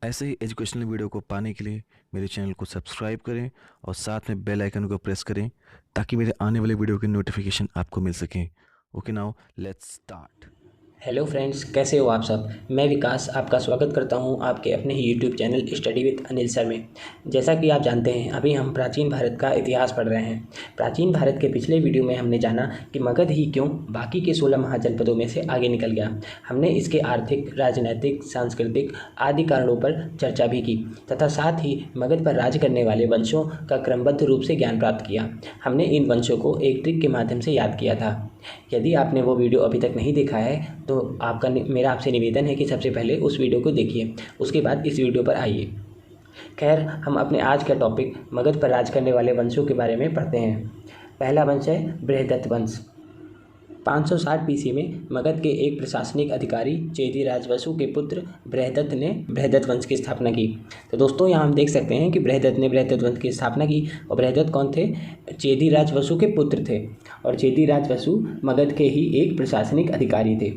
ऐसे ही educational video को पाने के लिए मेरे चैनल को सब्सक्राइब करें और साथ में बेल आइकन को प्रेस करें ताकि मेरे आने वाले वीडियो की नोटिफिकेशन आपको मिल सके। Okay, now let's start. Hello friends, कैसे हो आप सब। मैं विकास आपका स्वागत करता हूं आपके अपने ही YouTube channel study with Anil sir में। जैसा कि आप जानते हैं, अभी हम प्राचीन भारत का इतिहास पढ़ रहे हैं। प्राचीन भारत के पिछले वीडियो में हमने जाना कि मगध ही क्यों बाकी के 16 महाजनपदों में से आगे निकल गया। हमने इसके आर्थिक, राजनैतिक, सांस्कृतिक आदि कारणों पर चर्चा भी की तथा साथ ही मगध पर राज करने वाले वंशों का क्रमबद्ध रूप से ज्ञान प्राप्त किया। हमने इन वंशों को एक ट्रिक के माध्यम से याद किया था। यदि आपने वो वीडियो अभी तक नहीं देखा है तो मेरा आपसे निवेदन है कि सबसे पहले उस वीडियो को देखिए, उसके बाद इस वीडियो पर आइए। खैर, हम अपने आज का टॉपिक मगध पर राज करने वाले वंशों के बारे में पढ़ते हैं। पहला वंश है बृहदत्त वंश। 560 BC में मगध के एक प्रशासनिक अधिकारी चेदी राजवसु के पुत्र बृहदत्त ने बृहदत्त वंश की स्थापना की। तो दोस्तों, यहाँ हम देख सकते हैं कि बृहदत्त ने बृहदत्त वंश की स्थापना की। और बृहदत्त कौन थे? चेदी राजवसु के पुत्र थे और चेदी राजवसु मगध के ही एक प्रशासनिक अधिकारी थे।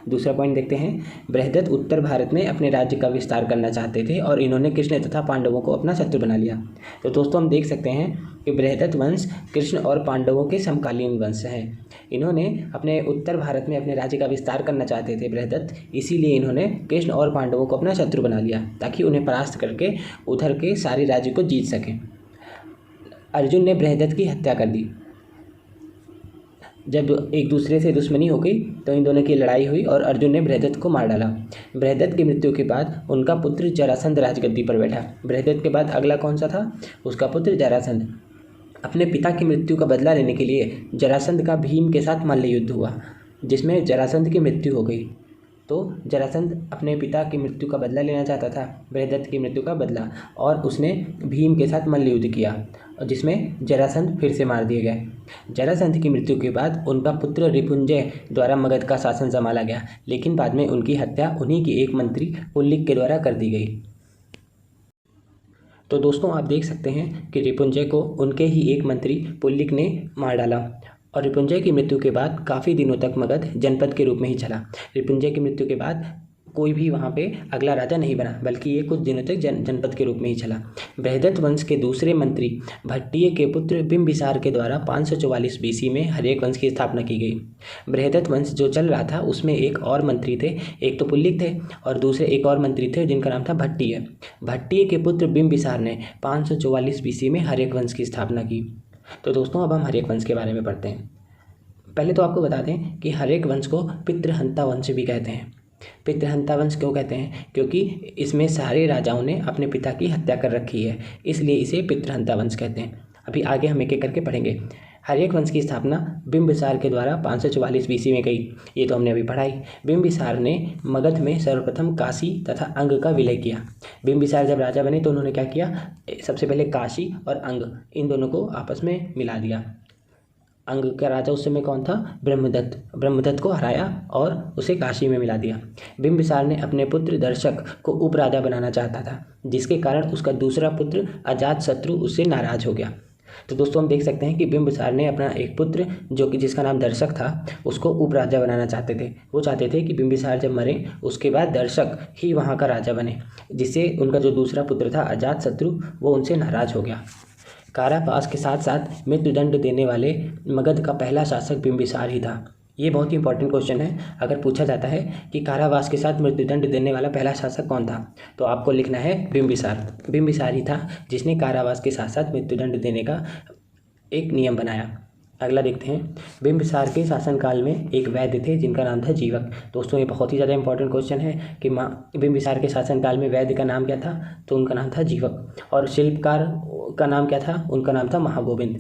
दूसरा पॉइंट देखते हैं। बृहदत्त उत्तर भारत में अपने राज्य का विस्तार करना चाहते थे और इन्होंने कृष्ण तथा पांडवों को अपना शत्रु बना लिया। तो दोस्तों, हम देख सकते हैं कि बृहदत्त वंश कृष्ण और पांडवों के समकालीन वंश हैं। इन्होंने अपने उत्तर भारत में अपने राज्य का विस्तार करना चाहते थे बृहदत्त, इसीलिए इन्होंने कृष्ण और पांडवों को अपना शत्रु बना लिया ताकि उन्हें परास्त करके उधर के सारे राज्य को जीत सकें। अर्जुन ने बृहदत्त की हत्या कर दी। जब एक दूसरे से दुश्मनी हो गई तो इन दोनों की लड़ाई हुई और अर्जुन ने बृहदत्त को मार डाला। बृहदत्त की मृत्यु के बाद उनका पुत्र जरासंध राजगद्दी पर बैठा। बृहदत्त के बाद अगला कौन सा था? उसका पुत्र जरासंध। अपने पिता की मृत्यु का बदला लेने के लिए जरासंध का भीम के साथ मल्ल युद्ध हुआ, जिसमें जरासंध की मृत्यु हो गई। तो जरासंध अपने पिता की मृत्यु का बदला लेना चाहता था, बृहदत्त की मृत्यु का बदला, और उसने भीम के साथ मल्ल युद्ध किया जिसमें जरासंध फिर से मार दिए गए। जरासंध की मृत्यु के बाद उनका पुत्र रिपुंजय द्वारा मगध का शासन संभाला गया, लेकिन बाद में उनकी हत्या उन्हीं की एक मंत्री पुल्लिक के द्वारा कर दी गई। तो दोस्तों, आप देख सकते हैं कि रिपुंजय को उनके ही एक मंत्री पुल्लिक ने मार डाला और रिपुंजय की मृत्यु के बाद काफ़ी दिनों तक मगध जनपद के रूप में ही चला। रिपुंजय की मृत्यु के बाद कोई भी वहाँ पे अगला राजा नहीं बना, बल्कि ये कुछ दिनों तक जनपद के रूप में ही चला। बृहदत्त वंश के दूसरे मंत्री भट्टिय के पुत्र बिंबिसार के द्वारा 544 BC में हर्यक वंश की स्थापना की गई। बृहदत्त वंश जो चल रहा था उसमें एक और मंत्री थे, एक तो पुल्लिक थे और दूसरे एक और मंत्री थे जिनका नाम था भट्टिय। भट्टिय के पुत्र बिंबिसार ने 544 BC में हर्यक वंश की स्थापना की। तो दोस्तों, अब हम हर्यक वंश के बारे में पढ़ते हैं। पहले तो आपको बता दें कि हर्यक वंश को पितृहंता वंश भी कहते हैं। पितृहंता वंश क्यों कहते हैं? क्योंकि इसमें सारे राजाओं ने अपने पिता की हत्या कर रखी है, इसलिए इसे पितृहंता वंश कहते हैं। अभी आगे हम एक एक करके पढ़ेंगे। हर्यक वंश की स्थापना बिंबिसार के द्वारा 544 BC में गई। ये तो हमने अभी पढ़ाई। बिंबिसार ने मगध में सर्वप्रथम काशी तथा अंग का विलय किया। बिंबिसार जब राजा बने तो उन्होंने क्या किया? सबसे पहले काशी और अंग, इन दोनों को आपस में मिला दिया। अंग का राजा उस समय कौन था? ब्रह्मदत्त। ब्रह्मदत्त को हराया और उसे काशी में मिला दिया। बिंबिसार ने अपने पुत्र दर्शक को उपराजा बनाना चाहता था, जिसके कारण उसका दूसरा पुत्र अजातशत्रु उससे नाराज हो गया। तो दोस्तों, हम देख सकते हैं कि बिंबिसार ने अपना एक पुत्र जिसका नाम दर्शक था उसको उपराजा बनाना चाहते थे। वो चाहते थे कि बिंबिसार जब मरे उसके बाद दर्शक ही वहाँ का राजा बने, जिससे उनका जो दूसरा पुत्र था अजातशत्रु वो उनसे नाराज हो गया। कारावास के साथ साथ मृत्युदंड देने वाले मगध का पहला शासक बिंबिसार ही था। ये बहुत ही इंपॉर्टेंट क्वेश्चन है। अगर पूछा जाता है कि कारावास के साथ मृत्युदंड देने वाला पहला शासक कौन था, तो आपको लिखना है बिंबिसार। बिंबिसार ही था जिसने कारावास के साथ साथ मृत्युदंड देने का एक नियम बनाया। अगला देखते हैं। बिंबिसार के शासनकाल में एक वैद्य थे जिनका नाम था जीवक। दोस्तों, ये बहुत ही ज़्यादा इंपॉर्टेंट क्वेश्चन है कि बिंबिसार के शासनकाल में वैद्य का नाम क्या था? तो उनका नाम था जीवक। और शिल्पकार का नाम क्या था? उनका नाम था महागोविंद।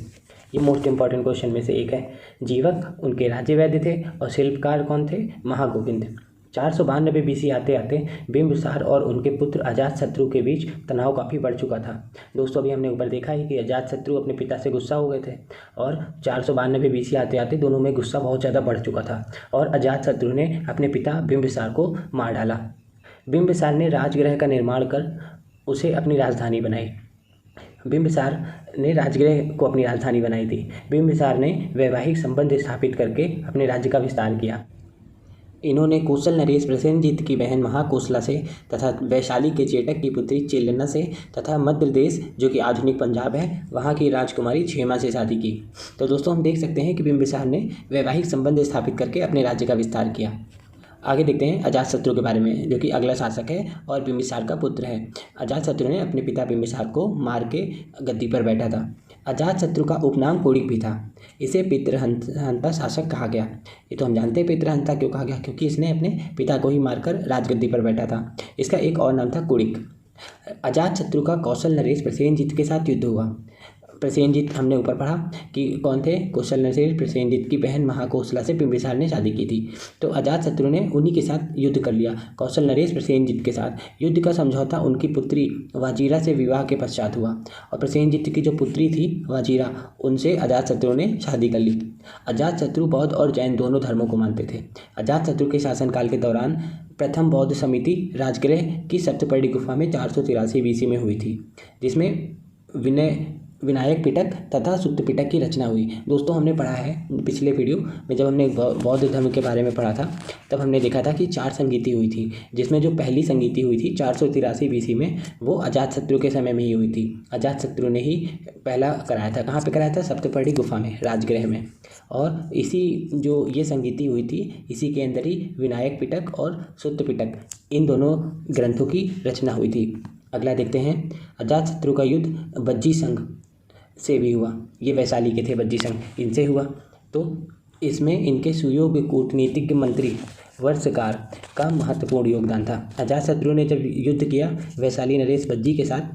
ये मोस्ट इंपॉर्टेंट क्वेश्चन में से एक है। जीवक उनके राज्य वैद्य थे और शिल्पकार कौन थे? महागोविंद। 492 BC आते आते बिंबिसार और उनके पुत्र अजातशत्रु के बीच तनाव काफ़ी बढ़ चुका था। दोस्तों, अभी हमने ऊपर देखा है कि अजातशत्रु अपने पिता से गुस्सा हो गए थे और 492 BC आते आते दोनों में गुस्सा बहुत ज़्यादा बढ़ चुका था और अजातशत्रु ने अपने पिता बिंबिसार को मार डाला। बिंबिसार ने राजगृह का निर्माण कर उसे अपनी राजधानी बनाई। बिंबिसार ने राजगृह को अपनी राजधानी बनाई थी। बिंबिसार ने वैवाहिक संबंध स्थापित करके अपने राज्य का विस्तार किया। इन्होंने कौशल नरेश प्रसेनजीत की बहन महाकोसला से तथा वैशाली के चेटक की पुत्री चेलन्ना से तथा मध्य प्रदेश जो कि आधुनिक पंजाब है वहाँ की राजकुमारी क्षेमा से शादी की। तो दोस्तों हम देख सकते हैं कि बिंबिसार ने वैवाहिक संबंध स्थापित करके अपने राज्य का विस्तार किया। आगे देखते हैं अजातशत्रु के बारे में, जो कि अगला शासक है और बिंबिसार का पुत्र है। अजातशत्रु ने अपने पिता बिंबिसार को मार के गद्दी पर बैठा था। अजातशत्रु का उपनाम कोड़िक भी था। इसे पितृहंता शासक कहा गया। ये तो हम जानते हैं पितृहंता क्यों कहा गया, क्योंकि इसने अपने पिता को ही मारकर राजगद्दी पर बैठा था। इसका एक और नाम था कोड़िक। अजातशत्रु का कौशल नरेश प्रसेनजीत के साथ युद्ध हुआ। प्रसेनजीत हमने ऊपर पढ़ा कि कौन थे, कौशल नरेश प्रसेनजीत की बहन महाकोसला से बिंबिसार ने शादी की थी। तो अजातशत्रु ने उन्हीं के साथ युद्ध कर लिया, कौशल नरेश प्रसेनजीत के साथ। युद्ध का समझौता उनकी पुत्री वाजीरा से विवाह के पश्चात हुआ और प्रसेनजीत की जो पुत्री थी वाजीरा, उनसे अजातशत्रु ने शादी कर ली। अजातशत्रु बौद्ध और जैन दोनों धर्मों को मानते थे। अजातशत्रु के शासनकाल के दौरान प्रथम बौद्ध समिति राजगृह की सप्तपर्णी गुफा में 483 BC में हुई थी, जिसमें विनायक पिटक तथा सुत्त पिटक की रचना हुई। दोस्तों हमने पढ़ा है पिछले वीडियो में, जब हमने बौद्ध धर्म के बारे में पढ़ा था तब हमने देखा था कि 4 संगीति हुई थी, जिसमें जो पहली संगीति हुई थी 483 BC में, वो अजातशत्रु के समय में ही हुई थी। अजातशत्रु ने ही पहला कराया था। कहाँ पे कराया था? सप्तपर्णी गुफा में, राजगृह में। और इसी जो ये संगीति हुई थी, इसी के अंदर ही विनायक पिटक और सुत्त पिटक, इन दोनों ग्रंथों की रचना हुई थी। अगला देखते हैं, अजातशत्रु का युद्ध बज्जी संघ से भी हुआ। ये वैशाली के थे बज्जी संघ, इनसे हुआ। तो इसमें इनके सुयोग्य कूटनीतिज्ञ मंत्री वर्षकार का महत्वपूर्ण योगदान था। अजातशत्रु ने जब युद्ध किया वैशाली नरेश बज्जी के साथ,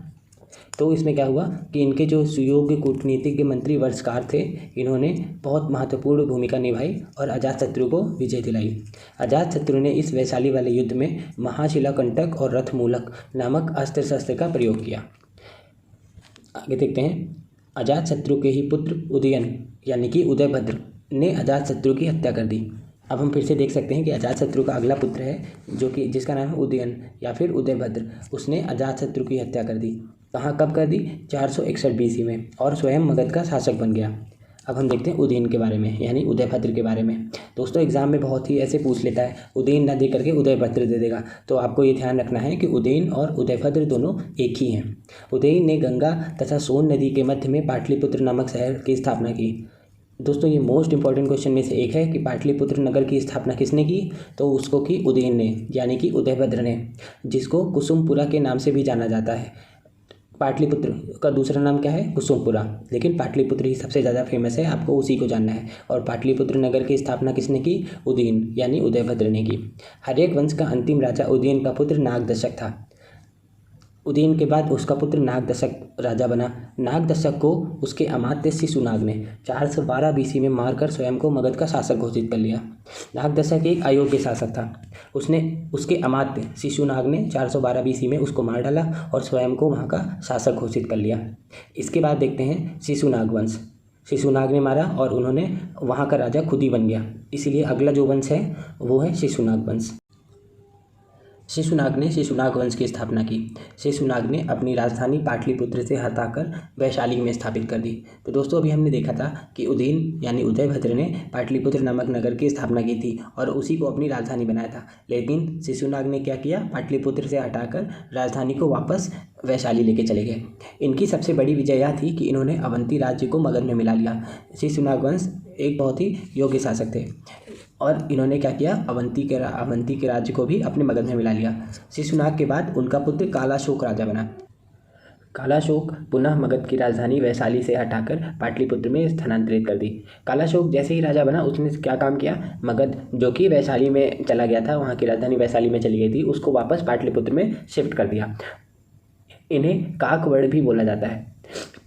तो इसमें क्या हुआ कि इनके जो सुयोग्य कूटनीतिज्ञ मंत्री वर्षकार थे, इन्होंने बहुत महत्वपूर्ण भूमिका निभाई और अजातशत्रु को विजय दिलाई। अजातशत्रु ने इस वैशाली वाले युद्ध में महाशिलाकंटक और रथमूलक नामक अस्त्र शस्त्र का प्रयोग किया। आगे देखते हैं, अजातशत्रु के ही पुत्र उदयन यानी कि उदयभद्र ने अजातशत्रु की हत्या कर दी। अब हम फिर से देख सकते हैं कि अजातशत्रु का अगला पुत्र है जो कि जिसका नाम है उदयन या फिर उदयभद्र। उसने अजातशत्रु की हत्या कर दी। कहाँ, कब कर दी? 461 BC में, और स्वयं मगध का शासक बन गया। अब हम देखते हैं उदयन के बारे में यानी उदयभद्र के बारे में। दोस्तों एग्जाम में बहुत ही ऐसे पूछ लेता है, उदयन ना दे करके उदयभद्र दे देगा, तो आपको ये ध्यान रखना है कि उदयन और उदयभद्र दोनों एक ही हैं। उदयन ने गंगा तथा सोन नदी के मध्य में पाटलिपुत्र नामक शहर की स्थापना की। दोस्तों ये मोस्ट इंपॉर्टेंट क्वेश्चन में से एक है कि पाटलिपुत्र नगर की स्थापना किसने की? तो उसको की उदयन ने यानी कि उदयभद्र ने, जिसको कुसुमपुरा के नाम से भी जाना जाता है। पाटलिपुत्र का दूसरा नाम क्या है? कुसुमपुरा, लेकिन पाटलिपुत्र ही सबसे ज़्यादा फेमस है, आपको उसी को जानना है। और पाटलिपुत्र नगर की स्थापना किसने की? उदयन यानी उदयभद्र ने की। हर्यक वंश का अंतिम राजा उदयन का पुत्र नागदशक था। उदयन के बाद उसका पुत्र नागदशक राजा बना। नागदशक को उसके अमात्य शिशुनाग ने 412 BC में मारकर स्वयं को मगध का शासक घोषित कर लिया। नागदशक एक अयोग्य शासक था। उसके अमात्य शिशुनाग ने 412 BC में उसको मार डाला और स्वयं को वहाँ का शासक घोषित कर लिया। इसके बाद देखते हैं शिशुनाग वंश। शिशुनाग ने मारा और उन्होंने वहाँ का राजा खुद ही बन गया, इसीलिए अगला जो वंश है वो है शिशुनाग वंश। शिशुनाग ने शिशुनाग वंश की स्थापना की। शिशुनाग ने अपनी राजधानी पाटलिपुत्र से हटाकर वैशाली में स्थापित कर दी। तो दोस्तों अभी हमने देखा था कि उदयन यानी उदयभद्र ने पाटलिपुत्र नामक नगर की स्थापना की थी और उसी को अपनी राजधानी बनाया था, लेकिन शिशुनाग ने क्या किया? पाटलिपुत्र से हटाकर राजधानी को वापस वैशाली लेके चले गए। इनकी सबसे बड़ी विजय यह थी कि इन्होंने अवंती राज्य को मगध में मिला लिया। शिशुनाग वंश एक बहुत ही योग्य शासक थे और इन्होंने क्या किया? अवंती के राज्य को भी अपने मगध में मिला लिया। शिशुनाग के बाद उनका पुत्र कालाशोक राजा बना। कालाशोक पुनः मगध की राजधानी वैशाली से हटाकर पाटलिपुत्र में स्थानांतरित कर दी। कालाशोक जैसे ही राजा बना उसने क्या काम किया? मगध जो कि वैशाली में चला गया था, वहाँ की राजधानी वैशाली में चली गई थी, उसको वापस पाटलिपुत्र में शिफ्ट कर दिया। इन्हें काकवड़ भी बोला जाता है।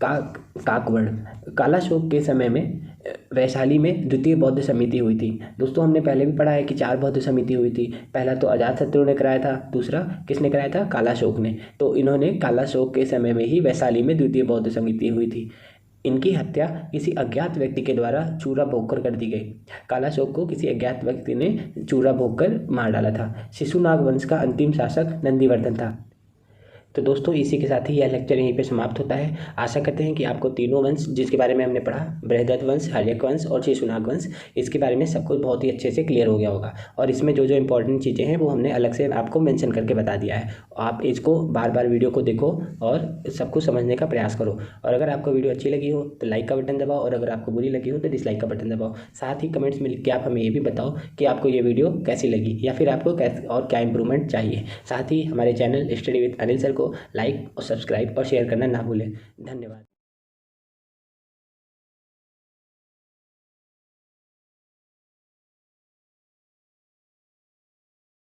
काकवड़। कालाशोक के समय में वैशाली में द्वितीय बौद्ध समिति हुई थी। दोस्तों हमने पहले भी पढ़ा है कि 4 बौद्ध समिति हुई थी। पहला तो अजातशत्रु ने कराया था, दूसरा किसने कराया था? कालाशोक ने। तो इन्होंने कालाशोक के समय में ही वैशाली में द्वितीय बौद्ध समिति हुई थी। इनकी हत्या किसी अज्ञात व्यक्ति के द्वारा चूरा भोंककर कर दी गई। कालाशोक को किसी अज्ञात व्यक्ति ने चूरा भोंककर मार डाला था। शिशुनाग वंश का अंतिम शासक नंदीवर्धन था। तो दोस्तों इसी के साथ ही यह लेक्चर यहीं पे समाप्त होता है। आशा करते हैं कि आपको तीनों वंश जिसके बारे में हमने पढ़ा, बृहद्रथ वंश, हर्यक वंश और शिशुनाग वंश, इसके बारे में सब कुछ बहुत ही अच्छे से क्लियर हो गया होगा। और इसमें जो जो इंपॉर्टेंट चीज़ें हैं वो हमने अलग से आपको मेंशन करके बता दिया है। आप इसको बार बार वीडियो को देखो और सब कुछ समझने का प्रयास करो। और अगर आपको वीडियो अच्छी लगी हो तो लाइक का बटन दबाओ, और अगर आपको बुरी लगी हो तो डिसलाइक का बटन दबाओ। साथ ही कमेंट्स में लिख के आप हमें ये भी बताओ कि आपको ये वीडियो कैसी लगी या फिर आपको कैसे और क्या इंप्रूवमेंट चाहिए। साथ ही हमारे channel study with Anil sir को लाइक और सब्सक्राइब और शेयर करना ना भूलें। धन्यवाद।